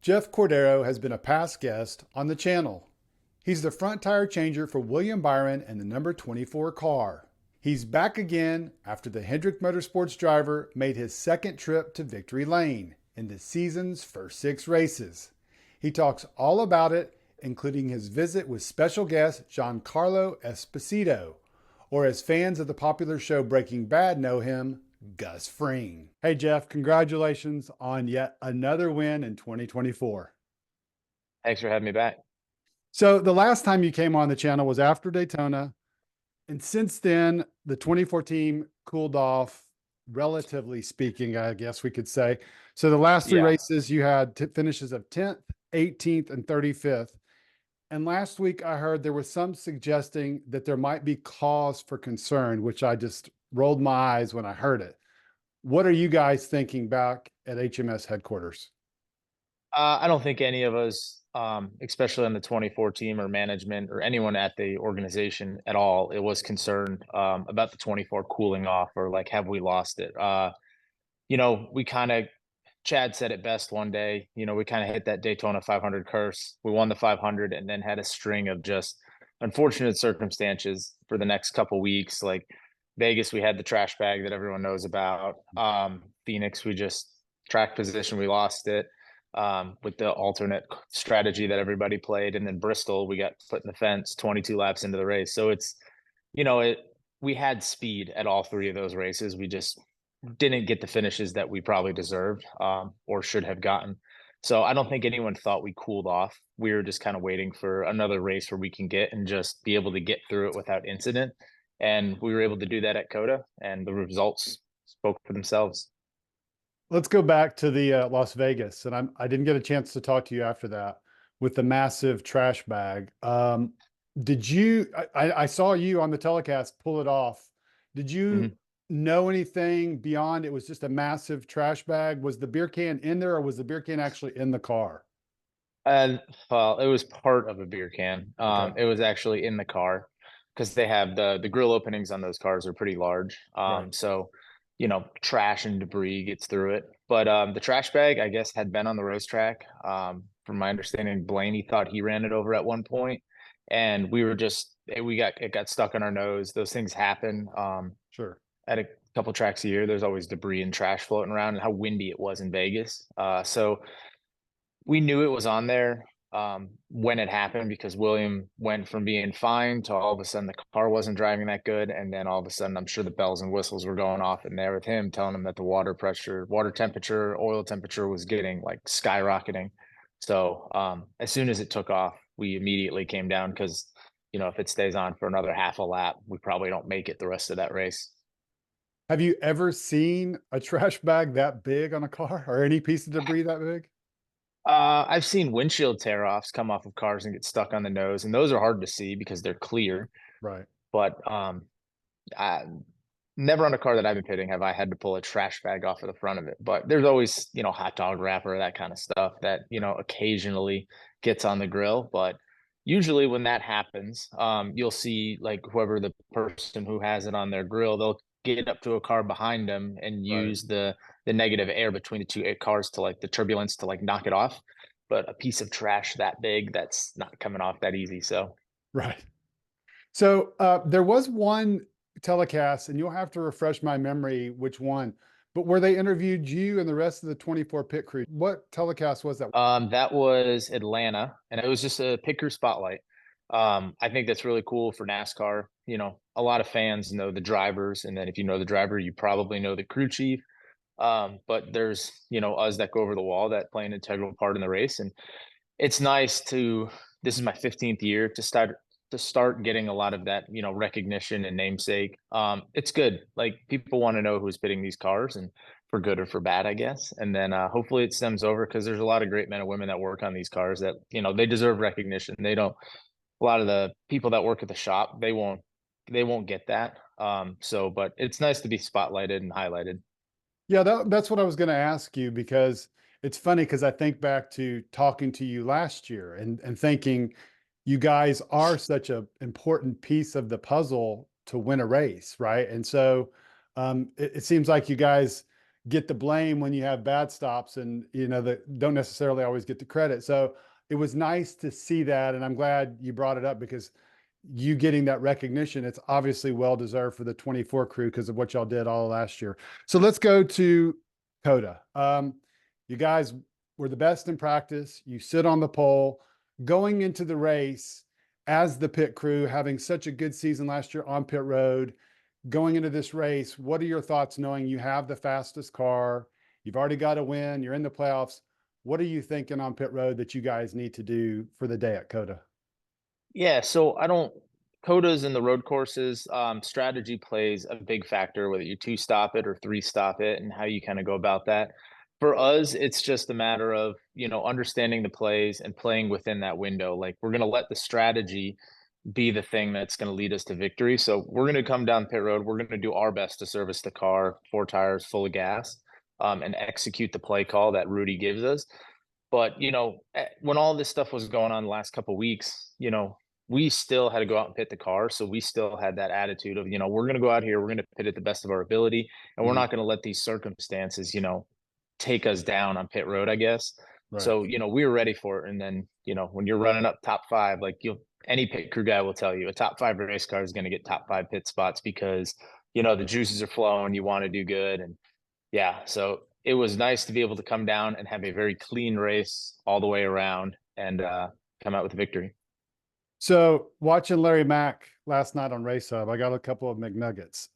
Jeff Cordero has been a past guest on the channel. He's the front tire changer for William Byron and the number 24 car. He's back again after the Hendrick Motorsports driver made his second trip to victory lane in the season's first 6 races. He talks all about it, including his visit with special guest Giancarlo Esposito, or as fans of the popular show Breaking Bad know him, Gus Fring. Hey, Jeff, congratulations on yet another win in 2024. Thanks for having me back. So the last time you came on the channel was after Daytona. And since then, the 24 team cooled off, relatively speaking, I guess we could say. So the last 3 races, you had finishes of 10th, 18th, and 35th. And last week, I heard there was some suggesting that there might be cause for concern, which I just rolled my eyes when I heard it. What are you guys thinking back at HMS headquarters? I don't think any of us, especially on the 24 team or management or anyone at the organization at all, it was concerned about the 24 cooling off or like, have we lost it? We kind of, Chad said it best one day, we kind of hit that Daytona 500 curse. We won the 500 and then had a string of just unfortunate circumstances for the next couple weeks. Like Vegas, we had the trash bag that everyone knows about. Phoenix, we just track position, we lost it with the alternate strategy that everybody played. And then Bristol, we got put in the fence 22 laps into the race. So it's, we had speed at all 3 of those races. We just didn't get the finishes that we probably deserved or should have gotten. So I don't think anyone thought we cooled off. We were just kind of waiting for another race where we can get and just be able to get through it without incident. And we were able to do that at COTA, and the results spoke for themselves. Let's go back to the Las Vegas, and I didn't get a chance to talk to you after that with the massive trash bag. Did you? I saw you on the telecast pull it off. Did you know anything beyond it was just a massive trash bag? Was the beer can in there, or was the beer can actually in the car? Well, it was part of a beer can. Okay. It was actually in the car because they have the grill openings on those cars are pretty large. Right. So trash and debris gets through it. But the trash bag, I guess, had been on the racetrack. From my understanding, Blaney thought he ran it over at one point, and it got stuck on our nose. Those things happen. Sure. At a couple tracks a year, there's always debris and trash floating around, and how windy it was in Vegas. So we knew it was on there when it happened because William went from being fine to all of a sudden the car wasn't driving that good. And then all of a sudden, I'm sure the bells and whistles were going off in there with him, telling him that the water pressure, water temperature, oil temperature was getting like skyrocketing. So as soon as it took off, we immediately came down because, if it stays on for another half a lap, we probably don't make it the rest of that race. Have you ever seen a trash bag that big on a car, or any piece of debris that big? I've seen windshield tear-offs come off of cars and get stuck on the nose, and those are hard to see because they're clear. Right. But I never on a car that I've been pitting have I had to pull a trash bag off of the front of it. But there's always, hot dog wrapper, that kind of stuff that, occasionally gets on the grill. But usually when that happens, you'll see like whoever the person who has it on their grill, they'll get up to a car behind them and use the negative air between the 2 cars to like the turbulence to like knock it off. But a piece of trash that big, that's not coming off that easy. So Right. So there was one telecast, and you'll have to refresh my memory which one, but where they interviewed you and the rest of the 24 pit crew. What telecast was that? that was Atlanta, and it was just a pit crew spotlight. I think that's really cool for NASCAR. A lot of fans know the drivers, and then if you know the driver, you probably know the crew chief. But there's, us that go over the wall that play an integral part in the race. And it's nice this is my 15th year to start getting a lot of that, recognition and namesake. It's good. Like people want to know who's pitting these cars and for good or for bad, I guess. And then hopefully it stems over because there's a lot of great men and women that work on these cars that, they deserve recognition. They don't, a lot of the people that work at the shop, they won't get that. But it's nice to be spotlighted and highlighted. Yeah, that's what I was going to ask you, because it's funny because I think back to talking to you last year and thinking you guys are such an important piece of the puzzle to win a race, right? And so it seems like you guys get the blame when you have bad stops, and that don't necessarily always get the credit. So it was nice to see that, and I'm glad you brought it up because you getting that recognition, it's obviously well deserved for the 24 crew because of what y'all did all last year. So let's go to COTA. You guys were the best in practice. You sit on the pole going into the race as the pit crew, having such a good season last year on pit road. Going into this race, what are your thoughts knowing you have the fastest car? You've already got a win. You're in the playoffs. What are you thinking on pit road that you guys need to do for the day at COTA? Yeah, so I don't Codas and the road courses, strategy plays a big factor, whether you two stop it or three stop it, and how you kind of go about that. For us, it's just a matter of, understanding the plays and playing within that window. Like, we're going to let the strategy be the thing that's going to lead us to victory. So we're going to come down pit road. We're going to do our best to service the car, four tires, full of gas, and execute the play call that Rudy gives us. But, when all this stuff was going on the last couple of weeks, we still had to go out and pit the car. So we still had that attitude of, we're going to go out here, we're going to pit at the best of our ability, and we're Mhm. not going to let these circumstances, take us down on pit road, I guess. Right. So, we were ready for it. And then, when you're running up top five, like any pit crew guy will tell you, a top five race car is going to get top five pit spots because, the juices are flowing, you want to do good. And yeah, so it was nice to be able to come down and have a very clean race all the way around and come out with a victory. So watching Larry Mack last night on Race Hub, I got a couple of McNuggets.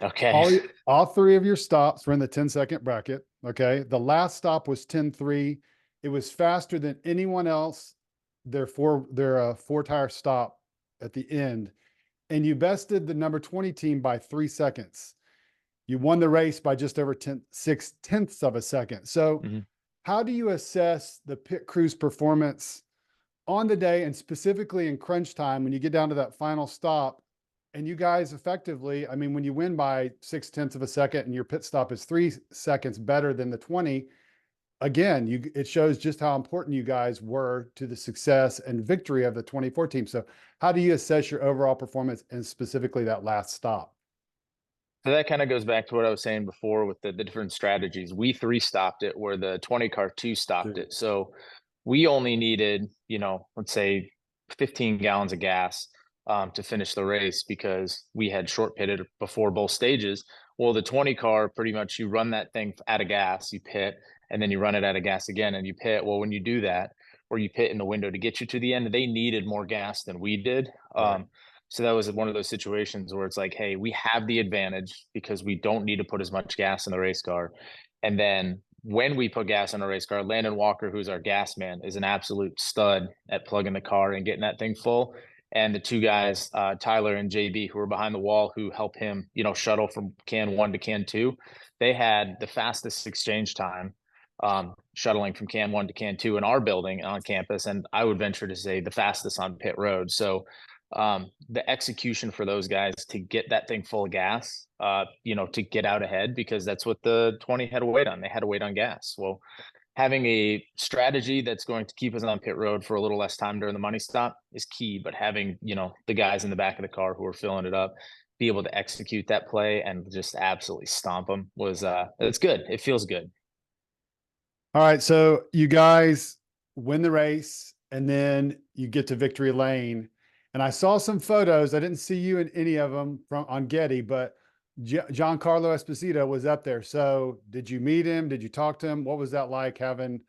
Okay. All three of your stops were in the 10-second bracket. Okay. The last stop was 10-3. It was faster than anyone else. Their four tire stop at the end. And you bested the number 20 team by 3 seconds. You won the race by just over 6/10 of a second. So Mhm. how do you assess the pit crew's performance on the day, and specifically in crunch time when you get down to that final stop? And you guys effectively, I mean, when you win by 6/10 of a second and your pit stop is 3 seconds better than the 20, again, it shows just how important you guys were to the success and victory of the 24 team. So how do you assess your overall performance and specifically that last stop? So that kind of goes back to what I was saying before with the different strategies. We three stopped it where the 20 car two stopped it. So we only needed, let's say 15 gallons of gas to finish the race because we had short pitted before both stages. Well, the 20 car, pretty much you run that thing out of gas, you pit, and then you run it out of gas again and you pit. Well, when you do that, or you pit in the window to get you to the end, they needed more gas than we did. Right. So that was one of those situations where it's like, hey, we have the advantage because we don't need to put as much gas in the race car. And then when we put gas in a race car, Landon Walker, who's our gas man, is an absolute stud at plugging the car and getting that thing full. And the two guys, Tyler and JB, who are behind the wall, who help him, shuttle from can one to can two, they had the fastest exchange time shuttling from can one to can two in our building on campus. And I would venture to say the fastest on pit road. So the execution for those guys to get that thing full of gas, to get out ahead, because that's what the 20 had to wait on. They had to wait on gas. Well, having a strategy that's going to keep us on pit road for a little less time during the money stop is key. But having, the guys in the back of the car who are filling it up, be able to execute that play and just absolutely stomp them was, it's good. It feels good. All right. So you guys win the race and then you get to victory lane. And I saw some photos. I didn't see you in any of them on Getty, but Giancarlo Esposito was up there. So did you meet him? Did you talk to him? What was that like having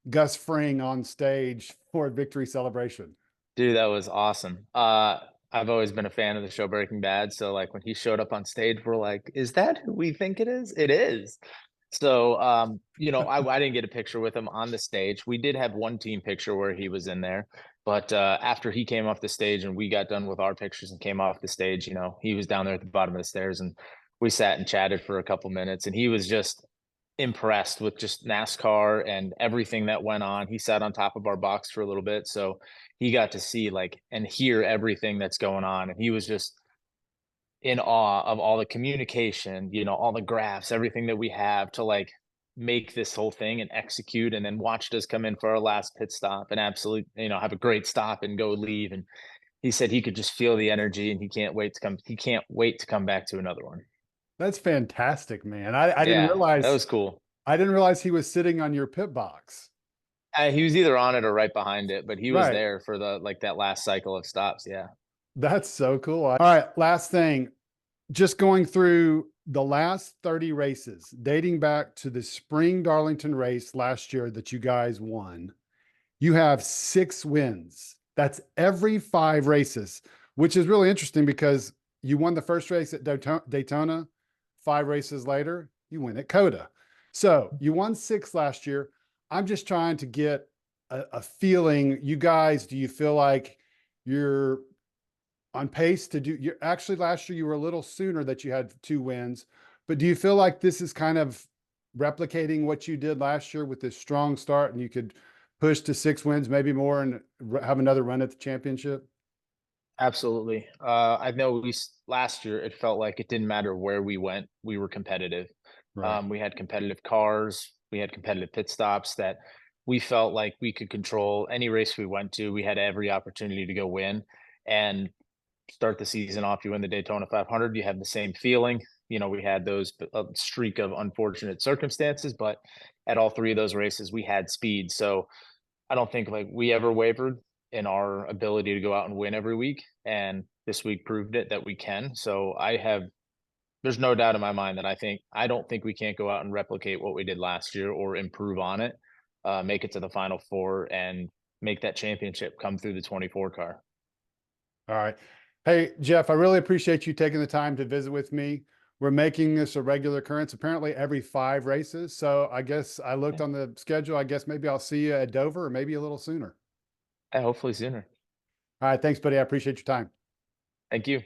Gus Fring on stage for a victory celebration? Dude, that was awesome. I've always been a fan of the show Breaking Bad. So like when he showed up on stage, we're like, is that who we think it is? It is. So I didn't get a picture with him on the stage. We did have one team picture where he was in there, but after he came off the stage and we got done with our pictures and came off the stage, he was down there at the bottom of the stairs and we sat and chatted for a couple minutes and he was just impressed with just NASCAR and everything that went on. He sat on top of our box for a little bit, so he got to see like and hear everything that's going on, and he was just in awe of all the communication, all the graphs, everything that we have to like make this whole thing and execute, and then watched us come in for our last pit stop and absolutely, have a great stop and go leave. And he said he could just feel the energy and he can't wait to come back to another one. That's fantastic, man. I didn't Yeah, that realize was cool. I didn't realize he was sitting on your pit box. He was either on it or right behind it, but he was Right. there for the like that last cycle of stops. Yeah. That's so cool. All right, last thing. Just going through the last 30 races, dating back to the spring Darlington race last year that you guys won. You have 6 wins. That's every 5 races, which is really interesting because you won the first race at Daytona. 5 races later, you win at COTA. So you won 6 last year. I'm just trying to get a feeling. You guys, do you feel like you're on pace to do? You're actually, last year you were a little sooner that you had 2 wins, but do you feel like this is kind of replicating what you did last year with this strong start, and you could push to 6 wins, maybe more, and have another run at the championship? Absolutely. I know last year it felt like it didn't matter where we went, we were competitive. Right. We had competitive cars, we had competitive pit stops that we felt like we could control any race we went to. We had every opportunity to go win and start the season off. You win the Daytona 500, you have the same feeling. We had those streak of unfortunate circumstances, but at all three of those races, we had speed. So I don't think like we ever wavered in our ability to go out and win every week. And this week proved it that we can. So there's no doubt in my mind that I don't think we can't go out and replicate what we did last year or improve on it, make it to the final four and make that championship come through the 24 car. All right. Hey, Jeff, I really appreciate you taking the time to visit with me. We're making this a regular occurrence, apparently every 5 races. So I guess I looked Yeah. on the schedule. I guess maybe I'll see you at Dover, or maybe a little sooner. Hopefully sooner. All right. Thanks, buddy. I appreciate your time. Thank you.